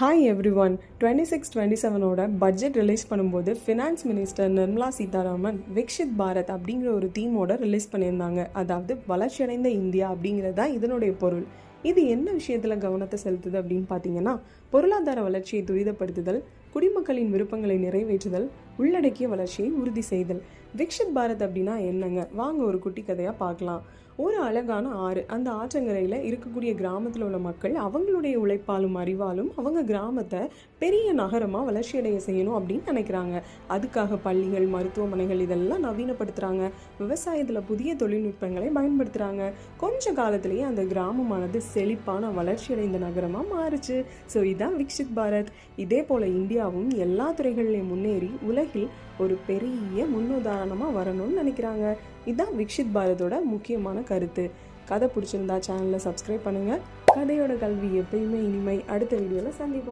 Hi everyone 26-27ஓட budget release பண்ணும்போது finance minister Nirmala Sitharaman Viksit Bharat அப்படிங்கிற ஒரு தீமோட ரிலீஸ் பண்ணியிருந்தாங்க. அதாவது வளர்ச்சியடைந்த இந்தியா அப்படிங்கிறது தான் இதனுடைய பொருள். இது என்ன விஷயத்தில் கவனத்தை செலுத்துது அப்படின்னு பார்த்தீங்கன்னா, பொருளாதார வளர்ச்சியை துரிதப்படுத்துதல், குடிமக்களின் விருப்பங்களை நிறைவேற்றுதல், உள்ளடக்கிய வளர்ச்சியை உறுதி செய்தல். விக்ஷித் பாரத் அப்படின்னா என்னங்க? வாங்க ஒரு குட்டி கதையாக பார்க்கலாம். ஒரு அழகான ஆறு, அந்த ஆற்றங்கரையில் இருக்கக்கூடிய கிராமத்தில் உள்ள மக்கள் அவங்களுடைய உழைப்பாலும் அறிவாலும் அவங்க கிராமத்தை பெரிய நகரமாக வளர்ச்சியடைய செய்யணும் அப்படின்னு நினைக்கிறாங்க. அதுக்காக பள்ளிகள், மருத்துவமனைகள் இதெல்லாம் நவீனப்படுத்துகிறாங்க. விவசாயத்தில் புதிய தொழில்நுட்பங்களை பயன்படுத்துகிறாங்க. கொஞ்ச காலத்திலேயே அந்த கிராமமானது செழிப்பான வளர்ச்சியடைந்த நகரமாக மாறுச்சு. ஸோ இதுதான் விக்ஷித் பாரத். இதே போல் இந்தியாவும் எல்லா துறைகளிலையும் முன்னேறி உலகில் ஒரு பெரிய முன்னுதாரணமாக வரணும்னு நினைக்கிறாங்க. இதுதான் விக்ஷித் பாரதோட முக்கியமான கருத்து. கதை பிடிச்சிருந்தா சேனலை சப்ஸ்கிரைப் பண்ணுங்கள். கதையோட கல்வி எப்பயுமே இனிமை. அடுத்த வீடியோவில் சந்திப்போம்.